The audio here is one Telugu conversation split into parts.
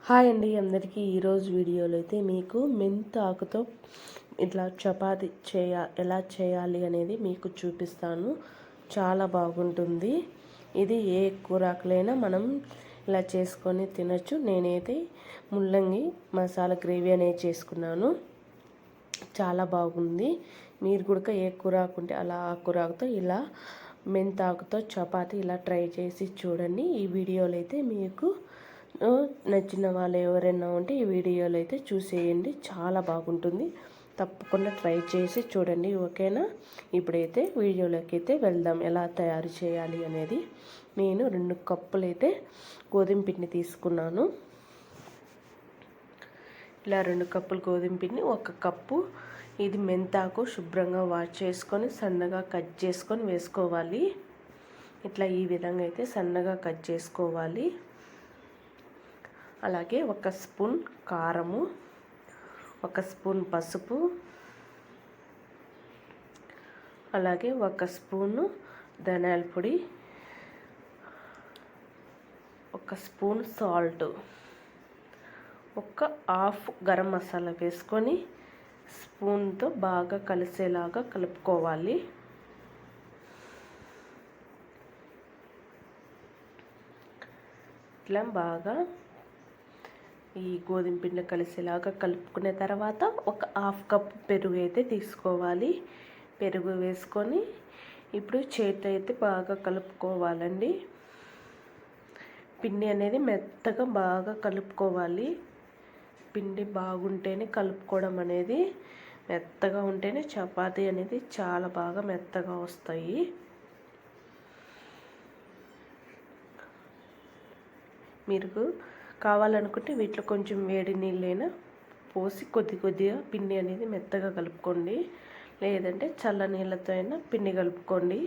హాయ్ అండి అందరికీ. ఈరోజు వీడియోలో అయితే మీకు మెంతి ఆకుతో ఇట్లా చపాతి ఎలా చేయాలి అనేది మీకు చూపిస్తాను. చాలా బాగుంటుంది. ఇది ఏ కూరాకులైనా మనం ఇలా చేసుకొని తినచ్చు. నేనైతే ముల్లంగి మసాలా గ్రేవీ అనేది చేసుకున్నాను. చాలా బాగుంది. మీరు కూడా ఏ కూరాకు ఉంటే అలా ఆ కూరాకుతో ఇలా మెంతాకుతో చపాతి ఇలా ట్రై చేసి చూడండి. ఈ వీడియోలో అయితే మీకు నచ్చిన వాళ్ళు ఎవరైనా ఉంటే ఈ వీడియోలో అయితే చూసేయండి. చాలా బాగుంటుంది. తప్పకుండా ట్రై చేసి చూడండి. ఓకేనా? ఇప్పుడైతే వీడియోలోకి అయితే వెళ్దాం. ఎలా తయారు చేయాలి అనేది. నేను 2 కప్పులు అయితే గోధుమ పిండి తీసుకున్నాను. ఇలా 2 కప్పులు గోధుమ పిండి, 1 కప్పు ఇది మెంతాకు శుభ్రంగా వాష్ చేసుకొని సన్నగా కట్ చేసుకొని వేసుకోవాలి. ఇట్లా ఈ విధంగా అయితే సన్నగా కట్ చేసుకోవాలి. అలాగే 1 స్పూన్ కారము, 1 స్పూన్ పసుపు, అలాగే 1 స్పూను ధనియాల పొడి, 1 spoon salt, 1 half garam masala వేసుకొని స్పూన్తో బాగా కలిసేలాగా కలుపుకోవాలి. ఇట్లా బాగా ఈ గోధుమ పిండి కలిసేలాగా కలుపుకునే తర్వాత 1 హాఫ్ కప్ పెరుగు అయితే తీసుకోవాలి. పెరుగు వేసుకొని ఇప్పుడు చేతితో అయితే బాగా కలుపుకోవాలండి. పిండి అనేది మెత్తగా బాగా కలుపుకోవాలి. పిండి బాగుంటేనే కలుపుకోవడం అనేది, మెత్తగా ఉంటేనే చపాతీ అనేది చాలా బాగా మెత్తగా వస్తాయి. మీరు కావాలనుకుంటే వీటిలో కొంచెం వేడి నీళ్ళైనా పోసి కొద్దిగా పిండి అనేది మెత్తగా కలుపుకోండి. లేదంటే చల్ల నీళ్ళతో అయినా పిండి కలుపుకోండి.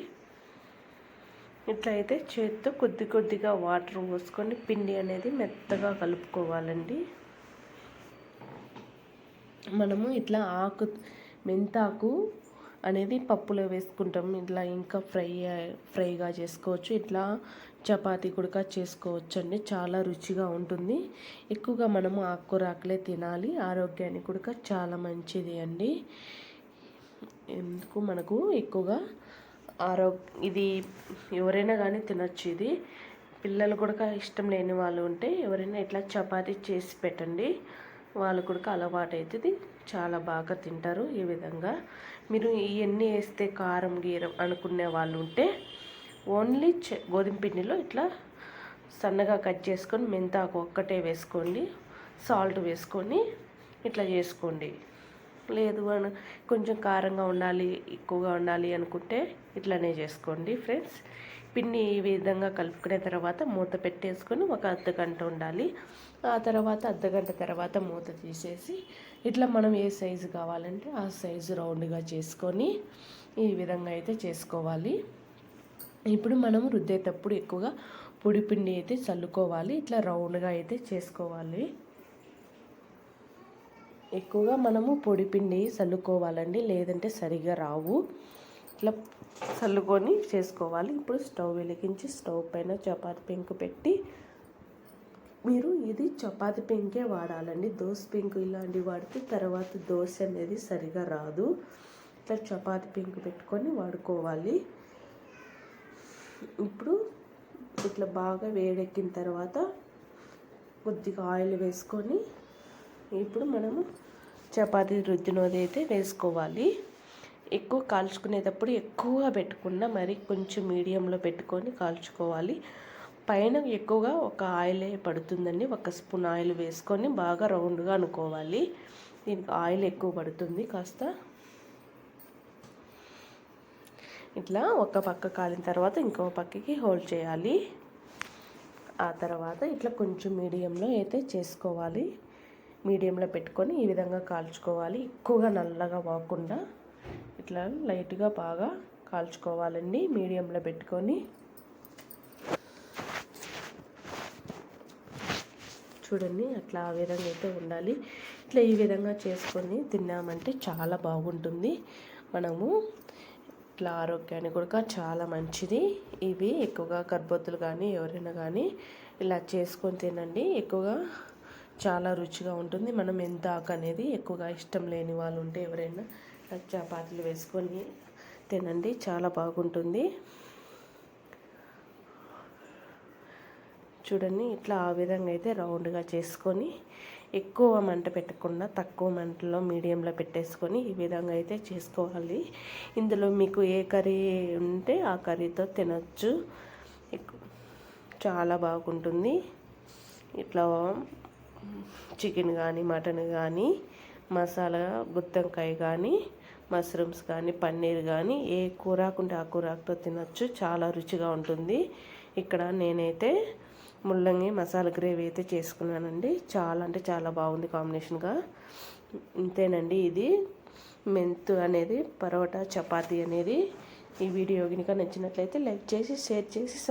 ఇట్లా అయితే చేతితో కొద్దిగా వాటర్ పోసుకొని పిండి అనేది మెత్తగా కలుపుకోవాలండి. మనము ఇట్లా మెంతాకు అనేది పప్పులో వేసుకుంటాం. ఇట్లా ఇంకా ఫ్రైగా చేసుకోవచ్చు. ఇట్లా చపాతీ కూడా చేసుకోవచ్చు అండి. చాలా రుచిగా ఉంటుంది. ఎక్కువగా మనము ఆకుకూరలే తినాలి. ఆరోగ్యానికి కూడా చాలా మంచిది అండి. ఎందుకు మనకు ఎక్కువగా ఇది ఎవరైనా కానీ తినచ్చు. ఇది పిల్లలు కూడా ఇష్టం లేని వాళ్ళు ఉంటే ఎవరైనా ఇట్లా చపాతీ చేసి పెట్టండి. వాళ్ళు కూడా అలవాటు అవుతుంది. చాలా బాగా తింటారు. ఈ విధంగా మీరు ఇవన్నీ వేస్తే కారం గీరం అనుకునే వాళ్ళు ఉంటే ఓన్లీ గోధుమ పిండిలో ఇట్లా సన్నగా కట్ చేసుకొని మెంతాకు ఒక్కటే వేసుకోండి. సాల్ట్ వేసుకొని ఇట్లా చేసుకోండి. లేదు కొంచెం కారంగా ఉండాలి, ఎక్కువగా ఉండాలి అనుకుంటే ఇట్లానే చేసుకోండి ఫ్రెండ్స్. పిండి ఈ విధంగా కలుపుకునే తర్వాత మూత పెట్టేసుకొని 1 అర్ధగంట ఉండాలి. ఆ తర్వాత అర్ధగంట తర్వాత మూత తీసేసి ఇట్లా మనం ఏ సైజు కావాలంటే ఆ సైజు రౌండ్గా చేసుకొని ఈ విధంగా అయితే చేసుకోవాలి. ఇప్పుడు మనం రుద్దేటప్పుడు ఎక్కువగా పొడి పిండి అయితే చల్లుకోవాలి. ఇట్లా రౌండ్గా అయితే చేసుకోవాలి. ఎక్కువగా మనము పొడి పిండి చల్లుకోవాలండి, లేదంటే సరిగా రావు. ఇట్లా చల్లుకొని చేసుకోవాలి. ఇప్పుడు స్టవ్ వెలిగించి స్టవ్ పైన చపాతీ పెంకు పెట్టి, మీరు ఇది చపాతీ పెంకే వాడాలండి. దోశ పెంకు ఇలాంటివి వాడితే తర్వాత దోశ అనేది సరిగా రాదు. ఇట్లా చపాతీ పెంకు పెట్టుకొని వాడుకోవాలి. ఇప్పుడు ఇట్లా బాగా వేడెక్కిన తర్వాత కొద్దిగా ఆయిల్ వేసుకొని ఇప్పుడు మనము చపాతీ రుద్దినది అయితే వేసుకోవాలి. ఎక్కువ కాల్చుకునేటప్పుడు ఎక్కువగా పెట్టకుండా మరి కొంచెం మీడియంలో పెట్టుకొని కాల్చుకోవాలి. పైన ఎక్కువగా ఒక ఆయిలే పడుతుందండి. 1 స్పూన్ ఆయిల్ వేసుకొని బాగా రౌండ్గా అనుకోవాలి. దీనికి ఆయిల్ ఎక్కువ పడుతుంది కాస్త. ఇట్లా ఒక పక్క కాలిన తర్వాత ఇంకో పక్కకి హోల్డ్ చేయాలి. ఆ తర్వాత ఇట్లా కొంచెం మీడియంలో అయితే చేసుకోవాలి. మీడియంలో పెట్టుకొని ఈ విధంగా కాల్చుకోవాలి. ఎక్కువగా నల్లగా పోకుండా ఇట్లా లైట్గా బాగా కాల్చుకోవాలండి. మీడియంలో పెట్టుకొని చూడండి. అట్లా ఆ విధంగా అయితే ఉండాలి. ఇట్లా ఈ విధంగా చేసుకొని తిన్నామంటే చాలా బాగుంటుంది. మనము ఇట్లా ఆరోగ్యానికి కూడా చాలా మంచిది. ఇవి ఎక్కువగా గర్భవతులు కానీ ఎవరైనా కానీ ఇలా చేసుకొని తినండి. ఎక్కువగా చాలా రుచిగా ఉంటుంది. మనం మెంతాకు అనేది ఎక్కువగా ఇష్టం లేని వాళ్ళు ఉంటే ఎవరైనా చపాతీలు వేసుకొని తినండి, చాలా బాగుంటుంది. చూడండి, ఇట్లా ఆ విధంగా అయితే రౌండ్గా చేసుకొని ఎక్కువ మంట పెట్టకుండా తక్కువ మంటలో మీడియంలో పెట్టేసుకొని ఈ విధంగా అయితే చేసుకోవాలి. ఇందులో మీకు ఏ కర్రీ ఉంటే ఆ కర్రీతో తినొచ్చు, చాలా బాగుంటుంది. ఇట్లా చికెన్ కానీ మటన్ కానీ మసాలా గుత్తొంకాయ కానీ మష్రూమ్స్ కానీ పన్నీర్ కానీ ఏ కూరాకుంటే ఆ కూరాకుతో తినొచ్చు, చాలా రుచిగా ఉంటుంది. ఇక్కడ నేనైతే ముల్లంగి మసాలా గ్రేవీ అయితే చేసుకున్నానండి. చాలా అంటే చాలా బాగుంది కాంబినేషన్గా. ఇంతేనండి, ఇది మెంతు అనేది పరోటా చపాతీ అనేది. ఈ వీడియో కనుక నచ్చినట్లయితే లైక్ చేసి షేర్ చేసి